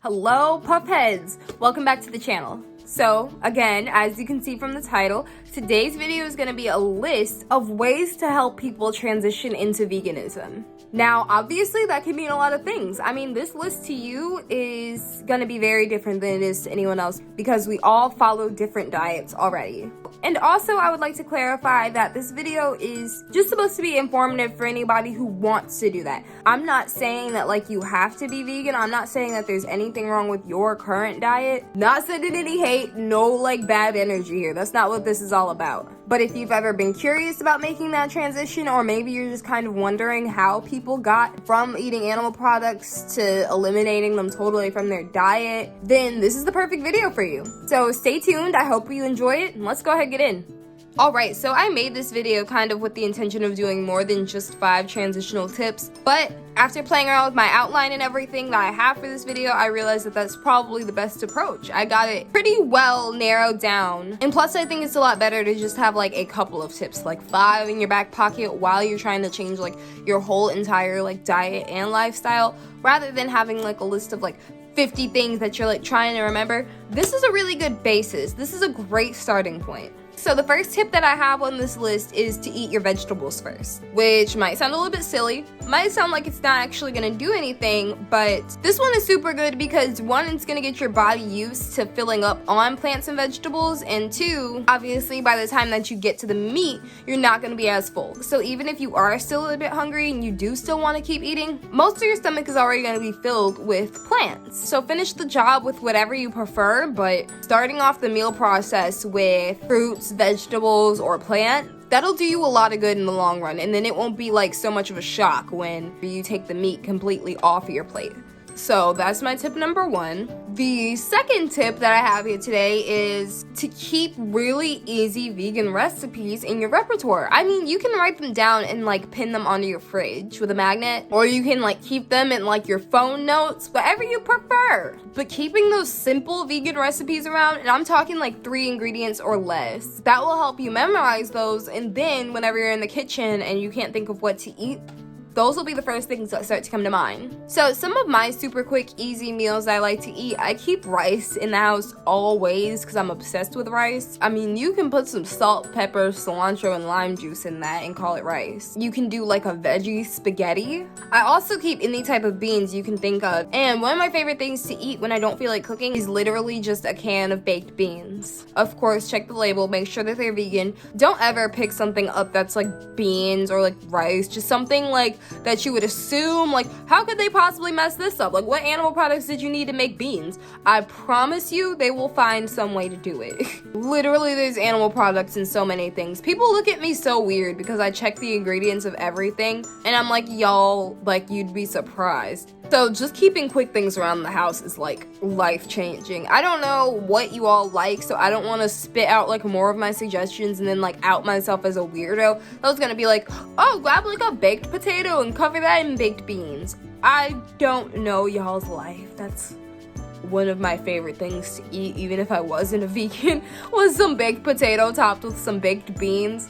Hello, Puffheads! Welcome back to the channel. So, again, as you can see from the title, today's video is going to be a list of ways to help people transition into veganism. Now, obviously, that can mean a lot of things. I mean, this list to you is going to be very different than it is to anyone else because we all follow different diets already. And also, I would like to clarify that this video is just supposed to be informative for anybody who wants to do that. I'm not saying that, like, you have to be vegan. I'm not saying that there's anything wrong with your current diet. Not sending any hate, no, like, bad energy here. That's not what this is all about. But if you've ever been curious about making that transition, or maybe you're just kind of wondering how people got from eating animal products to eliminating them totally from their diet, then this is the perfect video for you. So stay tuned. I hope you enjoy it, and let's go ahead and get in. Alright, so I made this video kind of with the intention of doing more than just 5 transitional tips, but after playing around with my outline and everything that I have for this video, I realized that that's probably the best approach. I got it pretty well narrowed down, and plus I think it's a lot better to just have like a couple of tips, like 5 in your back pocket while you're trying to change like your whole entire like diet and lifestyle, rather than having like a list of like 50 things that you're like trying to remember. This is a really good basis. This is a great starting point. So the first tip that I have on this list is to eat your vegetables first, which might sound a little bit silly, might sound like it's not actually gonna do anything, but this one is super good because 1, it's gonna get your body used to filling up on plants and vegetables, and 2, obviously by the time that you get to the meat, you're not gonna be as full. So even if you are still a bit hungry and you do still wanna keep eating, most of your stomach is already gonna be filled with plants. So finish the job with whatever you prefer, but starting off the meal process with fruits, vegetables, or plant, that'll do you a lot of good in the long run, and then it won't be like so much of a shock when you take the meat completely off of your plate. So that's my tip number 1. The second tip that I have here today is to keep really easy vegan recipes in your repertoire. I mean, you can write them down and like pin them onto your fridge with a magnet, or you can like keep them in like your phone notes, whatever you prefer. But keeping those simple vegan recipes around, and I'm talking like 3 ingredients or less, that will help you memorize those, and then whenever you're in the kitchen and you can't think of what to eat, those will be the first things that start to come to mind. So some of my super quick, easy meals I like to eat, I keep rice in the house always because I'm obsessed with rice. I mean, you can put some salt, pepper, cilantro, and lime juice in that and call it rice. You can do like a veggie spaghetti. I also keep any type of beans you can think of. And one of my favorite things to eat when I don't feel like cooking is literally just a can of baked beans. Of course, check the label, make sure that they're vegan. Don't ever pick something up that's like beans or like rice, just something like that you would assume, like, how could they possibly mess this up? Like, what animal products did you need to make beans? I promise you they will find some way to do it. Literally, there's animal products in so many things. People look at me so weird because I check the ingredients of everything, and I'm like, y'all, like, you'd be surprised. So just keeping quick things around the house is like life-changing. I don't know what you all like, so I don't want to spit out like more of my suggestions and then like out myself as a weirdo. I was gonna be like, oh, grab like a baked potato and cover that in baked beans. I don't know y'all's life. That's one of my favorite things to eat, even if I wasn't a vegan, was some baked potato topped with some baked beans.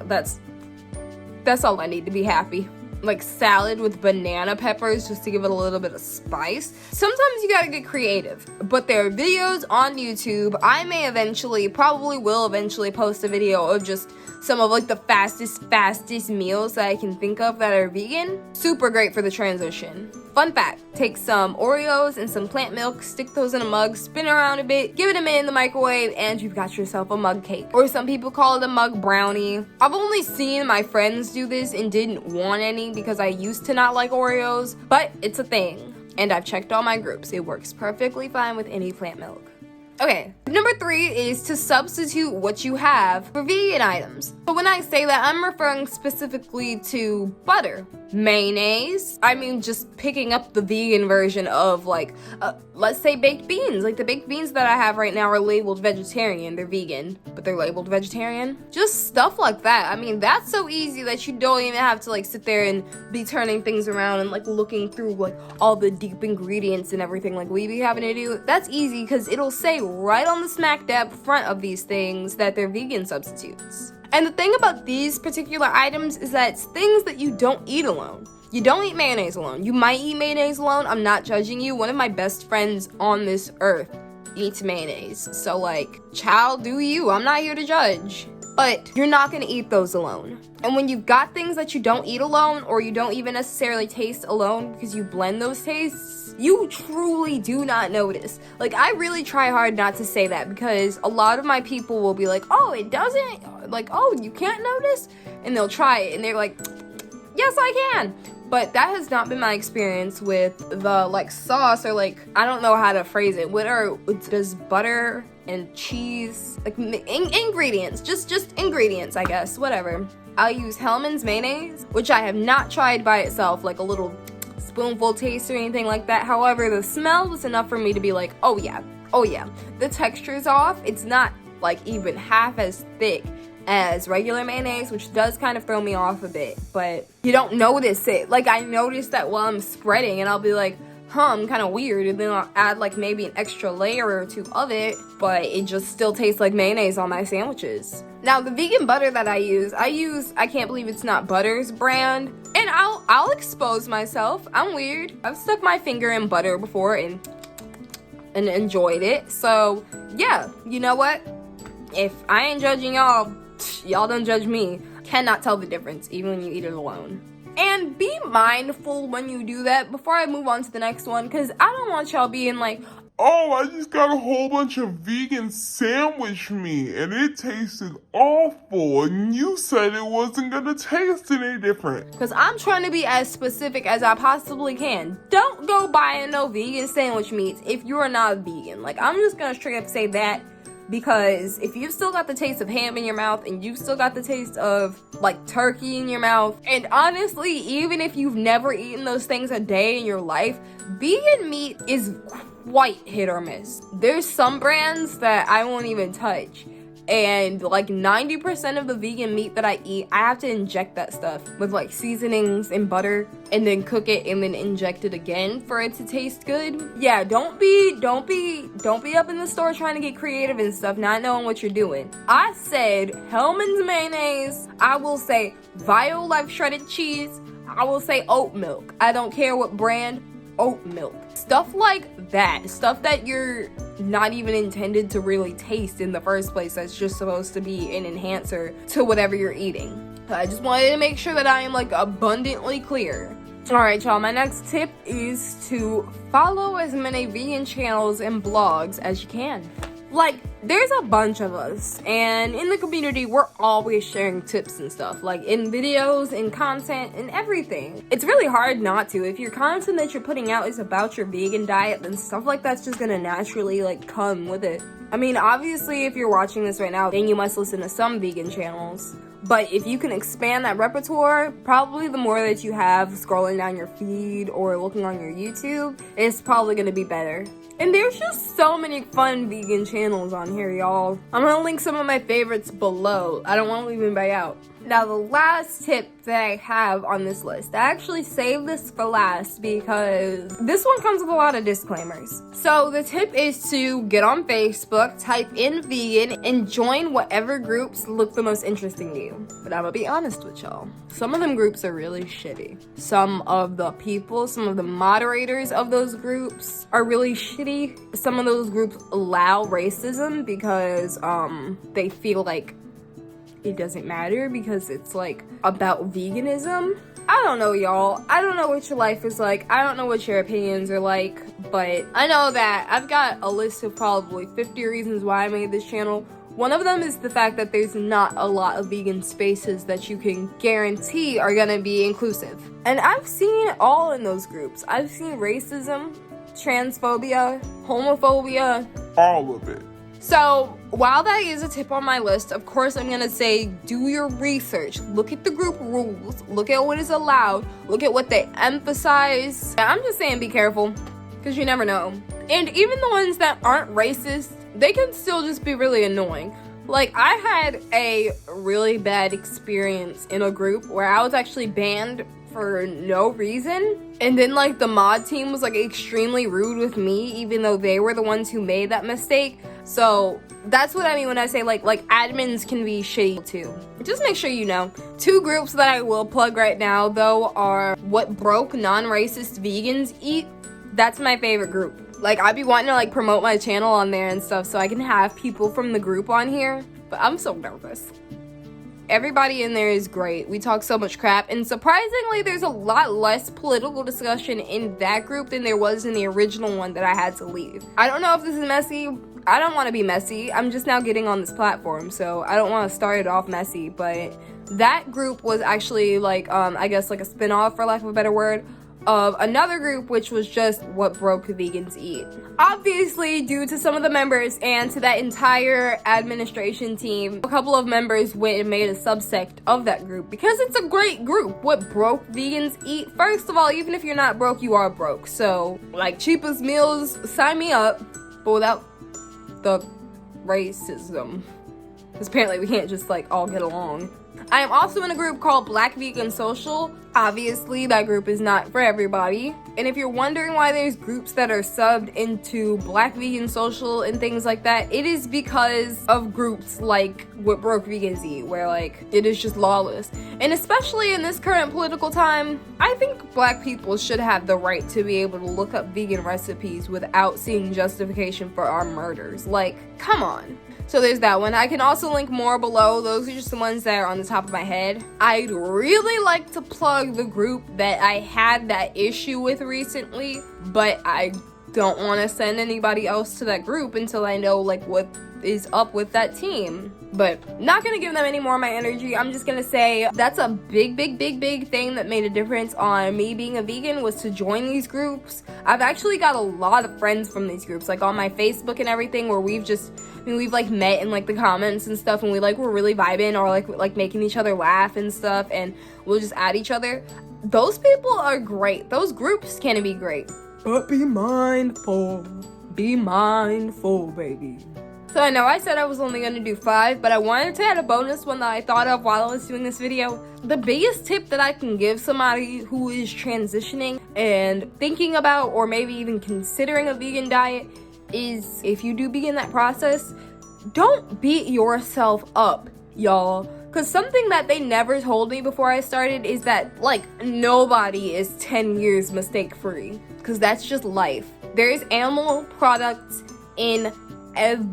That's all I need to be happy. Like salad with banana peppers just to give it a little bit of spice. Sometimes you gotta get creative, but there are videos on YouTube. I may eventually, probably will eventually post a video of just some of like the fastest meals that I can think of that are vegan. Super great for the transition. Fun fact, take some Oreos and some plant milk, stick those in a mug, spin around a bit, give it a minute in the microwave, and you've got yourself a mug cake. Or some people call it a mug brownie. I've only seen my friends do this and didn't want any because I used to not like Oreos, but it's a thing. And I've checked all my groups. It works perfectly fine with any plant milk. Okay, number 3 is to substitute what you have for vegan items. But when I say that, I'm referring specifically to butter, mayonnaise. I mean, just picking up the vegan version of like, let's say baked beans. Like the baked beans that I have right now are labeled vegetarian. They're vegan, but they're labeled vegetarian. Just stuff like that. I mean, that's so easy that you don't even have to like sit there and be turning things around and like looking through like all the deep ingredients and everything like we be having to do. That's easy because it'll say right on the smack dab front of these things that they're vegan substitutes. And the thing about these particular items is that it's things that you don't eat alone. You don't eat mayonnaise alone. You might eat mayonnaise alone. I'm not judging you. One of my best friends on this earth eats mayonnaise. So, like, child, do you. I'm not here to judge. But you're not gonna eat those alone. And when you've got things that you don't eat alone, or you don't even necessarily taste alone because you blend those tastes, you truly do not notice. Like, I really try hard not to say that, because a lot of my people will be like, oh, it doesn't, like, oh, you can't notice? And they'll try it, and they're like, yes, I can. But that has not been my experience with the, like, sauce, or, like, I don't know how to phrase it. Does butter and cheese, like, ingredients, just ingredients, I guess, whatever. I'll use Hellmann's mayonnaise, which I have not tried by itself, like a little spoonful taste or anything like that. However, the smell was enough for me to be like, oh yeah. The texture's off. It's not, like, even half as thick as regular mayonnaise, which does kind of throw me off a bit, but you don't notice it. Like, I notice that while I'm spreading, and I'll be like, I'm kind of weird, and then I'll add, like, maybe an extra layer or two of it, but it just still tastes like mayonnaise on my sandwiches. Now, the vegan butter that I use, I Can't Believe It's Not Butter's brand, and I'll expose myself. I'm weird. I've stuck my finger in butter before and enjoyed it. So yeah, you know what? If I ain't judging y'all, y'all don't judge me. Cannot tell the difference, even when you eat it alone. And be mindful when you do that before I move on to the next one, because I don't want y'all being like, oh, I just got a whole bunch of vegan sandwich meat and it tasted awful, and you said it wasn't gonna taste any different. Because I'm trying to be as specific as I possibly can. Don't go buying no vegan sandwich meats if you are not vegan. Like, I'm just gonna straight up say that. Because if you've still got the taste of ham in your mouth, and you've still got the taste of, like, turkey in your mouth, and honestly, even if you've never eaten those things a day in your life, vegan meat is quite hit or miss. There's some brands that I won't even touch, and like 90% of the vegan meat that I eat, I have to inject that stuff with, like, seasonings and butter, and then cook it and then inject it again for it to taste good. Yeah, don't be up in the store trying to get creative and stuff, not knowing what you're doing. I said Hellmann's mayonnaise. I will say Violife shredded cheese. I will say oat milk. I don't care what brand. Oat milk. Stuff like that. Stuff that you're not even intended to really taste in the first place. That's just supposed to be an enhancer to whatever you're eating. I just wanted to make sure that I am, like, abundantly clear. Alright, y'all, my next tip is to follow as many vegan channels and blogs as you can. Like, there's a bunch of us, and in the community, we're always sharing tips and stuff, like in videos and content and everything. It's really hard not to. If your content that you're putting out is about your vegan diet, then stuff like that's just gonna naturally, like, come with it. I mean, obviously, if you're watching this right now, then you must listen to some vegan channels. But if you can expand that repertoire, probably the more that you have scrolling down your feed or looking on your YouTube, it's probably gonna be better. And there's just so many fun vegan channels on here, y'all. I'm gonna link some of my favorites below. I don't want to leave anybody out. Now, the last tip that I have on this list, I actually saved this for last because this one comes with a lot of disclaimers. So the tip is to get on Facebook, type in vegan, and join whatever groups look the most interesting to you. But I'm gonna be honest with y'all. Some of them groups are really shitty. Some of the people, some of the moderators of those groups are really shitty. Some of those groups allow racism because they feel like it doesn't matter because it's, like, about veganism. I don't know, y'all. I don't know what your life is like. I don't know what your opinions are like, but I know that I've got a list of probably 50 reasons why I made this channel. One of them is the fact that there's not a lot of vegan spaces that you can guarantee are gonna be inclusive. And I've seen it all in those groups. I've seen racism, transphobia, homophobia. All of it. So, while that is a tip on my list, of course I'm gonna say do your research. Look at the group rules. Look at what is allowed. Look at what they emphasize. I'm just saying be careful, because you never know. And even the ones that aren't racist, they can still just be really annoying. Like, I had a really bad experience in a group where I was actually banned for no reason, and then, like, the mod team was, like, extremely rude with me, even though they were the ones who made that mistake. So that's what I mean when I say, like admins can be shitty too. just make sure you know. 2 groups that I will plug right now, though, are What Broke Non-Racist Vegans Eat. That's my favorite group. Like, I'd be wanting to, like, promote my channel on there and stuff so I can have people from the group on here. But I'm so nervous. Everybody in there is great. We talk so much crap. And surprisingly, there's a lot less political discussion in that group than there was in the original one that I had to leave. I don't know if this is messy. I don't want to be messy. I'm just now getting on this platform, so I don't want to start it off messy. But that group was actually, like, I guess, like a spin-off, for lack of a better word, of another group, which was just What Broke Vegans Eat. Obviously, due to some of the members and to that entire administration team, a couple of members went and made a subsect of that group because it's a great group. What Broke Vegans Eat. First of all, even if you're not broke, you are broke. So, like, cheapest meals, sign me up, but without the racism. Because apparently we can't just, like, all get along. I am also in a group called Black Vegan Social. Obviously, that group is not for everybody. And if you're wondering why there's groups that are subbed into Black Vegan Social and things like that, it is because of groups like What Broke Vegans Eat, where, like, it is just lawless. And especially in this current political time, I think Black people should have the right to be able to look up vegan recipes without seeing justification for our murders. Like, come on. So there's that one. I can also link more below. Those are just the ones that are on the top of my head. I'd really like to plug the group that I had that issue with recently, but I don't want to send anybody else to that group until I know, like, what is up with that team. But not gonna give them any more of my energy. I'm just gonna say that's a big thing that made a difference on me being a vegan, was to join these groups. I've actually got a lot of friends from these groups, like on my Facebook and everything, where we've like met in, like, the comments and stuff, and we're really vibing, or like making each other laugh and stuff, and we'll just add each other. Those people are great. Those groups can be great. But be mindful. Be mindful, baby. So I know I said I was only going to do 5, but I wanted to add a bonus one that I thought of while I was doing this video. The biggest tip that I can give somebody who is transitioning and thinking about, or maybe even considering a vegan diet, is if you do begin that process, don't beat yourself up, y'all. Because something that they never told me before I started is that, like, nobody is 10 years mistake-free. Because that's just life. There is animal products in everything,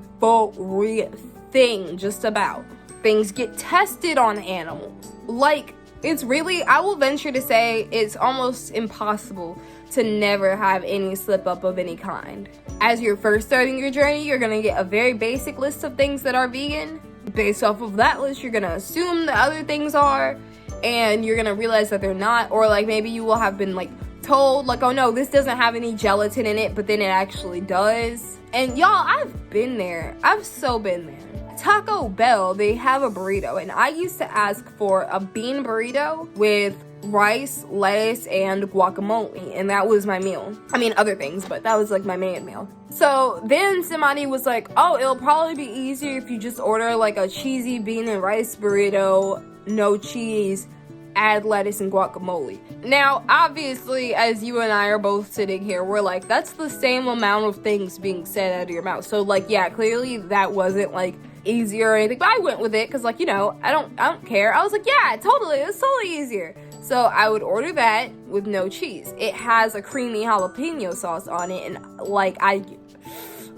just about. Things get tested on animals. Like, it's really, I will venture to say, it's almost impossible to never have any slip up of any kind. As you're first starting your journey, you're gonna get a very basic list of things that are vegan. Based off of that list, you're gonna assume the other things are, and you're gonna realize that they're not, or like maybe you will have been like told, like, oh no, this doesn't have any gelatin in it, but then it actually does. And y'all, I've been there. I've so been there. Taco Bell, they have a burrito, and I used to ask for a bean burrito with rice, lettuce, and guacamole, and that was my meal. I mean, other things, but that was like my main meal. So then somebody was like, oh, it'll probably be easier if you just order like a cheesy bean and rice burrito, no cheese, add lettuce and guacamole. Now, obviously, as you and I are both sitting here, we're like, that's the same amount of things being said out of your mouth. So like, yeah, clearly that wasn't like easier or anything, but I went with it because, like, you know, I don't care. I was like, yeah, totally, it's totally easier. So I would order that with no cheese. It has a creamy jalapeno sauce on it, and like, I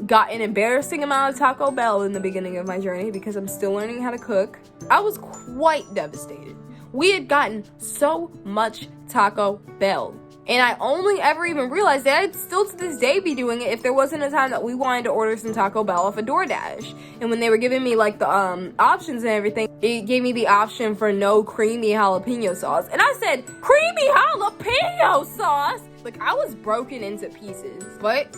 got an embarrassing amount of Taco Bell in the beginning of my journey because I'm still learning how to cook. I was quite devastated. We had gotten so much Taco Bell, and I only ever even realized that I'd still to this day be doing it if there wasn't a time that we wanted to order some Taco Bell off of DoorDash. And when they were giving me like the options and everything, it gave me the option for no creamy jalapeno sauce. And I said, creamy jalapeno sauce? Like, I was broken into pieces, but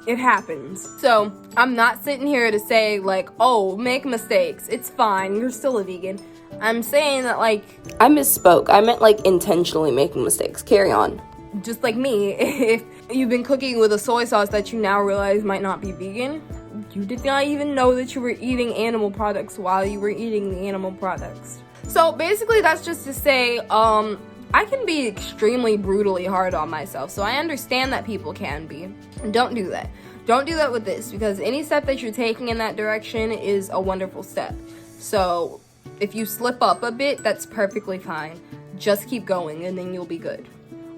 it happens. So I'm not sitting here to say like, oh, make mistakes. It's fine. You're still a vegan. I'm saying that, like, I misspoke. I meant like intentionally making mistakes. Carry on. Just like me, if you've been cooking with a soy sauce that you now realize might not be vegan, you did not even know that you were eating animal products while you were eating the animal products. So basically that's just to say, I can be extremely brutally hard on myself. So I understand that people can be. Don't do that. Don't do that with this, because any step that you're taking in that direction is a wonderful step. So If you slip up a bit, that's perfectly fine. Just keep going and then you'll be good.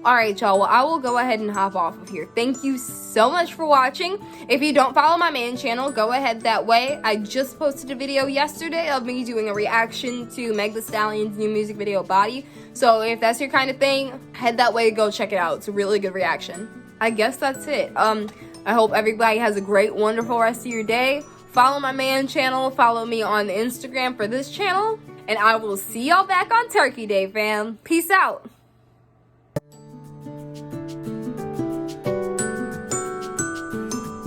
Alright, y'all, well, I will go ahead and hop off of here. Thank you so much for watching. If you don't follow my main channel, go ahead that way. I just posted a video yesterday of me doing a reaction to Meg Thee Stallion's new music video, Body. So if that's your kind of thing, head that way, go check it out. It's a really good reaction. I guess that's it. I hope everybody has a great, wonderful rest of your day. Follow my main channel, follow me on Instagram for this channel, and I will see y'all back on Turkey Day, fam. Peace out.